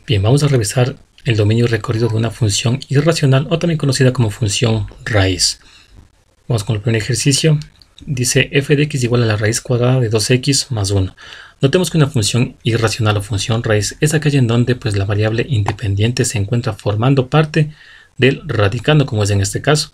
Bien, vamos a revisar el dominio recorrido de una función irracional o también conocida como función raíz. Vamos con el primer ejercicio. Dice f de x igual a la raíz cuadrada de 2x más 1. Notemos que una función irracional o función raíz es aquella en donde pues, la variable independiente se encuentra formando parte del radicando, como es en este caso.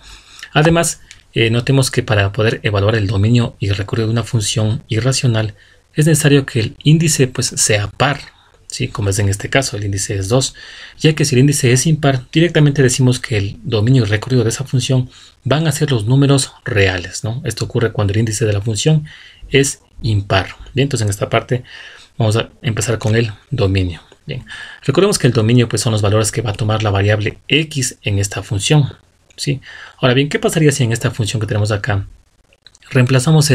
Además, notemos que para poder evaluar el dominio y recorrido de una función irracional es necesario que el índice pues, sea par. ¿Sí? Como es en este caso, el índice es 2, ya que si el índice es impar, directamente decimos que el dominio y recorrido de esa función van a ser los números reales, ¿no? Esto ocurre cuando el índice de la función es impar. Bien, entonces en esta parte vamos a empezar con el dominio. Bien, recordemos que el dominio pues, son los valores que va a tomar la variable x en esta función. ¿Sí? Ahora bien, ¿qué pasaría si en esta función que tenemos acá reemplazamos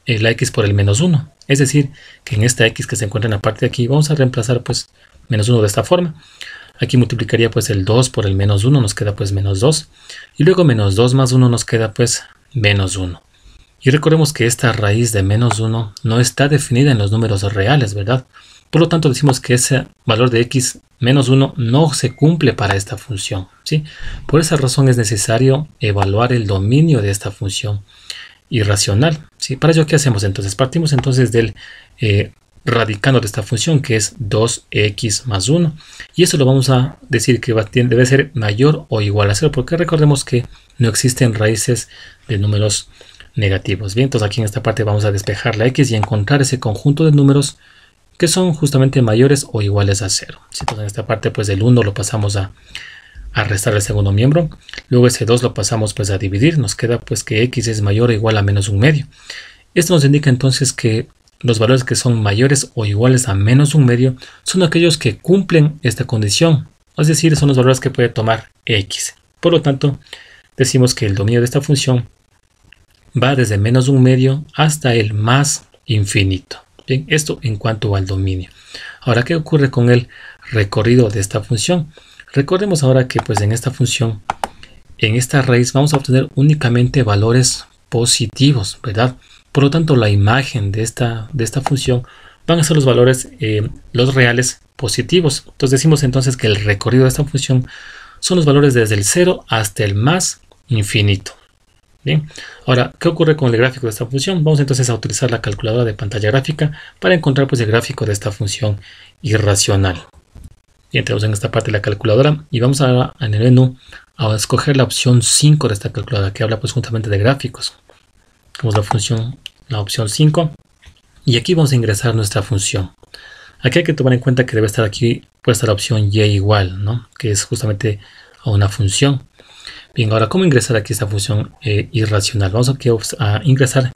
la x por el menos 1? Es decir, que en esta x que se encuentra en la parte de aquí vamos a reemplazar pues menos 1 de esta forma. Aquí multiplicaría pues el 2 por el menos 1, nos queda pues menos 2. Y luego menos 2 más 1 nos queda pues menos 1. Y recordemos que esta raíz de menos 1 no está definida en los números reales, ¿verdad? Por lo tanto decimos que ese valor de x menos 1 no se cumple para esta función, ¿sí? Por esa razón es necesario evaluar el dominio de esta función irracional. ¿Sí? Para ello, ¿qué hacemos entonces? Partimos entonces del radicando de esta función, que es 2x más 1. Y eso lo vamos a decir que debe ser mayor o igual a 0, porque recordemos que no existen raíces de números negativos. Bien, entonces aquí en esta parte vamos a despejar la x y encontrar ese conjunto de números que son justamente mayores o iguales a 0. ¿Sí? Entonces en esta parte, pues el 1 lo pasamos a restar el segundo miembro, luego ese 2 lo pasamos pues a dividir, nos queda pues que x es mayor o igual a menos un medio. Esto nos indica entonces que los valores que son mayores o iguales a menos un medio son aquellos que cumplen esta condición, es decir, son los valores que puede tomar x. Por lo tanto, decimos que el dominio de esta función va desde menos un medio hasta el más infinito. Bien, esto en cuanto al dominio. Ahora, ¿qué ocurre con el recorrido de esta función? Recordemos ahora que pues en esta función, en esta raíz vamos a obtener únicamente valores positivos, ¿verdad? Por lo tanto, la imagen de esta función van a ser los valores, los reales positivos. Entonces decimos entonces que el recorrido de esta función son los valores desde el 0 hasta el más infinito. Bien, ahora, ¿qué ocurre con el gráfico de esta función? Vamos entonces a utilizar la calculadora de pantalla gráfica para encontrar pues el gráfico de esta función irracional. Y entramos en esta parte de la calculadora y vamos en el menú a escoger la opción 5 de esta calculadora que habla pues justamente de gráficos. Tenemos la opción 5 y aquí vamos a ingresar nuestra función. Aquí hay que tomar en cuenta que debe estar aquí puesta la opción y igual, ¿no? Que es justamente a una función. Bien, ahora ¿cómo ingresar aquí esta función irracional? Vamos aquí a ingresar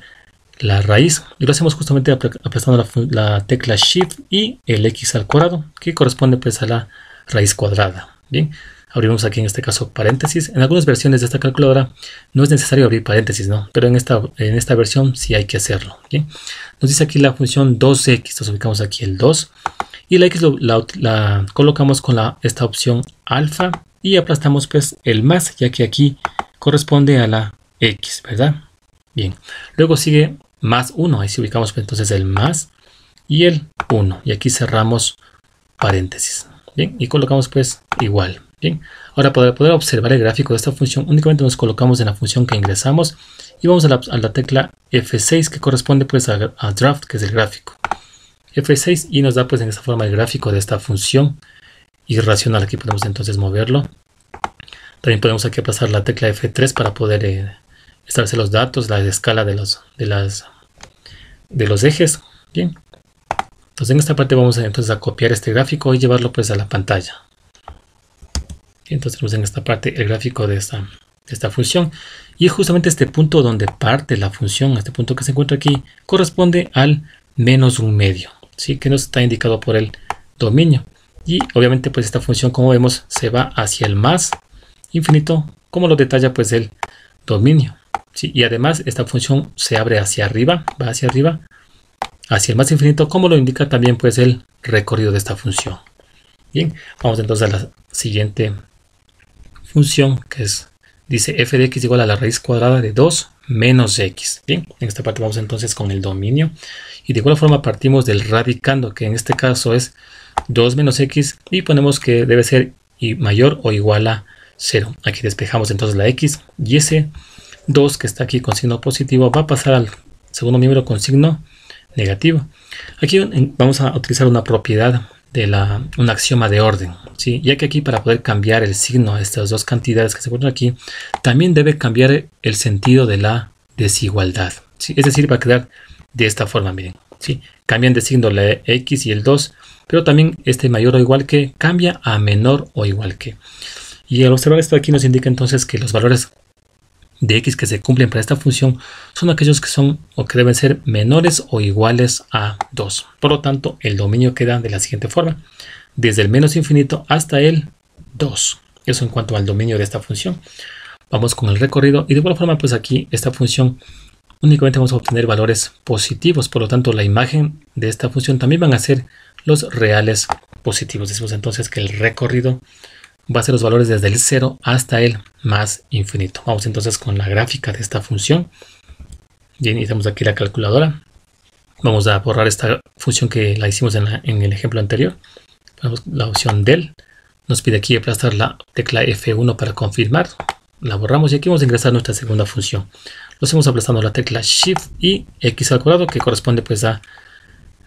la raíz y lo hacemos justamente apretando la tecla Shift y el X al cuadrado, que corresponde pues a la raíz cuadrada. Bien, abrimos aquí en este caso paréntesis. En algunas versiones de esta calculadora no es necesario abrir paréntesis, ¿no? Pero en esta versión sí hay que hacerlo. Bien, nos dice aquí la función 2x, entonces ubicamos aquí el 2 y la x la colocamos con esta opción alfa y aplastamos pues el más, ya que aquí corresponde a la x, ¿verdad? Bien, luego sigue más 1, ahí sí ubicamos pues, entonces el más y el 1 y aquí cerramos paréntesis. Bien, y colocamos pues igual. Bien, ahora para poder observar el gráfico de esta función únicamente nos colocamos en la función que ingresamos y vamos a la tecla F6 que corresponde pues a draft, que es el gráfico. F6 y nos da pues en esta forma el gráfico de esta función irracional. Aquí podemos entonces moverlo. También podemos aquí pasar la tecla F3 para poder establecer los datos, la escala de los ejes. Bien, entonces en esta parte vamos entonces a copiar este gráfico y llevarlo pues a la pantalla. Entonces tenemos en esta parte el gráfico de esta función y justamente este punto donde parte la función, este punto que se encuentra aquí, corresponde al menos un medio, ¿sí? Que nos está indicado por el dominio. Y obviamente pues esta función, como vemos, se va hacia el más infinito, como lo detalla pues el dominio. ¿Sí? Y además esta función se abre hacia arriba, va hacia arriba, hacia el más infinito, como lo indica también pues el recorrido de esta función. Bien, vamos entonces a la siguiente función, que dice f de x igual a la raíz cuadrada de 2 menos x. Bien, en esta parte vamos entonces con el dominio. Y de igual forma partimos del radicando, que en este caso es 2 menos x, y ponemos que debe ser mayor o igual a 0. Aquí despejamos entonces la x, y ese 2 que está aquí con signo positivo va a pasar al segundo miembro con signo negativo. Aquí vamos a utilizar una propiedad de un axioma de orden, ¿sí? Ya que aquí para poder cambiar el signo a estas dos cantidades que se encuentran aquí, también debe cambiar el sentido de la desigualdad, ¿sí? Es decir, va a quedar de esta forma, miren, ¿sí? Cambian de signo la x y el 2, pero también este mayor o igual que cambia a menor o igual que. Y al observar esto aquí nos indica entonces que los valores de x que se cumplen para esta función son aquellos que son o que deben ser menores o iguales a 2. Por lo tanto, el dominio queda de la siguiente forma: desde el menos infinito hasta el 2. Eso en cuanto al dominio de esta función. Vamos con el recorrido, y de igual forma pues aquí esta función únicamente vamos a obtener valores positivos. Por lo tanto, la imagen de esta función también van a ser los reales positivos. Decimos entonces que el recorrido va a ser los valores desde el 0 hasta el más infinito. Vamos entonces con la gráfica de esta función. Bien, iniciamos aquí la calculadora. Vamos a borrar esta función que la hicimos en el ejemplo anterior. Ponemos la opción del. Nos pide aquí aplastar la tecla F1 para confirmar. La borramos y aquí vamos a ingresar nuestra segunda función. Lo hacemos aplastando la tecla Shift y X al cuadrado, que corresponde pues a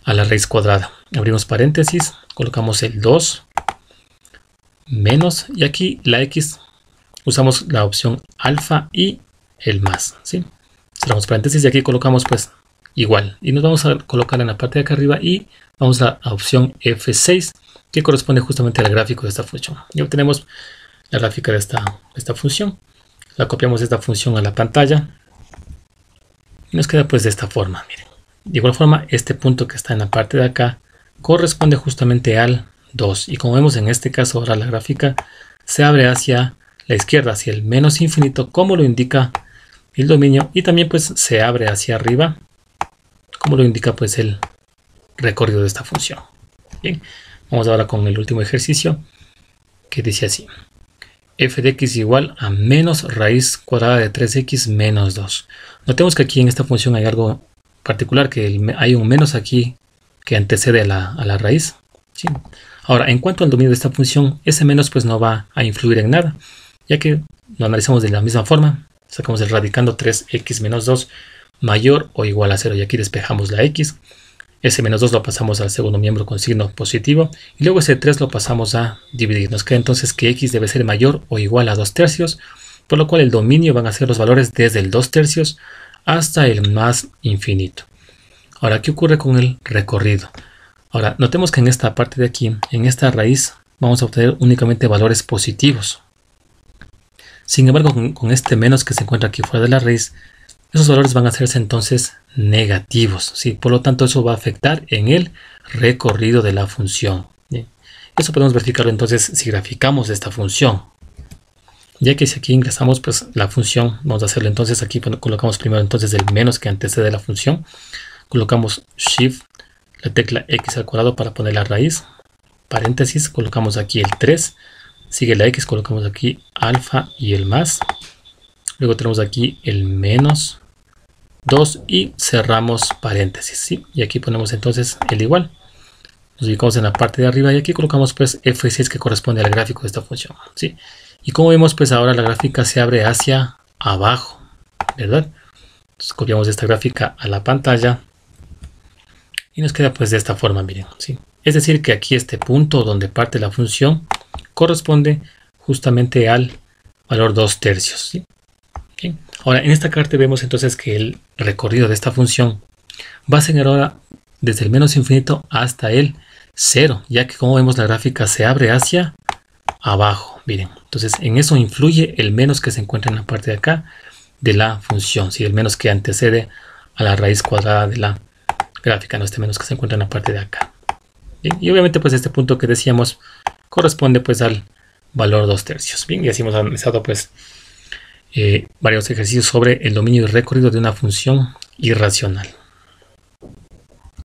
la raíz cuadrada. Abrimos paréntesis, colocamos el 2 menos, y aquí la x usamos la opción alfa y el más, ¿sí? Cerramos paréntesis y aquí colocamos pues igual, y nos vamos a colocar en la parte de acá arriba y vamos a la opción F6, que corresponde justamente al gráfico de esta función. Y obtenemos la gráfica de esta función. La copiamos de esta función a la pantalla y nos queda pues de esta forma, miren. De igual forma, este punto que está en la parte de acá corresponde justamente al 2, y como vemos en este caso ahora la gráfica se abre hacia la izquierda, hacia el menos infinito, como lo indica el dominio, y también pues se abre hacia arriba, como lo indica pues el recorrido de esta función. Bien, vamos ahora con el último ejercicio, que dice así: f de x igual a menos raíz cuadrada de 3x menos 2. Notemos que aquí en esta función hay algo particular, que hay un menos aquí que antecede a la raíz, ¿sí? Ahora, en cuanto al dominio de esta función, ese menos pues no va a influir en nada, ya que lo analizamos de la misma forma. Sacamos el radicando 3x menos 2 mayor o igual a 0, y aquí despejamos la x. Ese menos 2 lo pasamos al segundo miembro con signo positivo, y luego ese 3 lo pasamos a dividir. Nos queda entonces que x debe ser mayor o igual a 2 tercios, por lo cual el dominio van a ser los valores desde el 2 tercios hasta el más infinito. Ahora, ¿qué ocurre con el recorrido? Ahora, notemos que en esta parte de aquí, en esta raíz, vamos a obtener únicamente valores positivos. Sin embargo, con este menos que se encuentra aquí fuera de la raíz, esos valores van a hacerse entonces negativos, ¿sí? Por lo tanto, eso va a afectar en el recorrido de la función. ¿Bien? Eso podemos verificarlo entonces si graficamos esta función. Ya que si aquí ingresamos pues la función, vamos a hacerlo entonces aquí, colocamos primero entonces el menos que antecede la función. Colocamos Shift, la tecla X al cuadrado para poner la raíz, paréntesis, colocamos aquí el 3, sigue la X, colocamos aquí alfa y el más, luego tenemos aquí el menos 2 y cerramos paréntesis, ¿sí? Y aquí ponemos entonces el igual, nos ubicamos en la parte de arriba y aquí colocamos pues F6, que corresponde al gráfico de esta función, ¿sí? Y como vemos pues ahora la gráfica se abre hacia abajo, ¿verdad? Entonces copiamos esta gráfica a la pantalla y nos queda pues de esta forma, miren, ¿sí? Es decir que aquí este punto donde parte la función corresponde justamente al valor 2 tercios, ¿sí? Bien. Ahora en esta carta vemos entonces que el recorrido de esta función va a ser ahora desde el menos infinito hasta el 0, ya que como vemos la gráfica se abre hacia abajo, miren. Entonces en eso influye el menos que se encuentra en la parte de acá de la función, ¿sí? El menos que antecede a la raíz cuadrada de la gráfica, no este menos que se encuentra en la parte de acá. Bien, y obviamente pues este punto que decíamos corresponde pues al valor 2 tercios. Bien, y así hemos analizado pues varios ejercicios sobre el dominio y recorrido de una función irracional.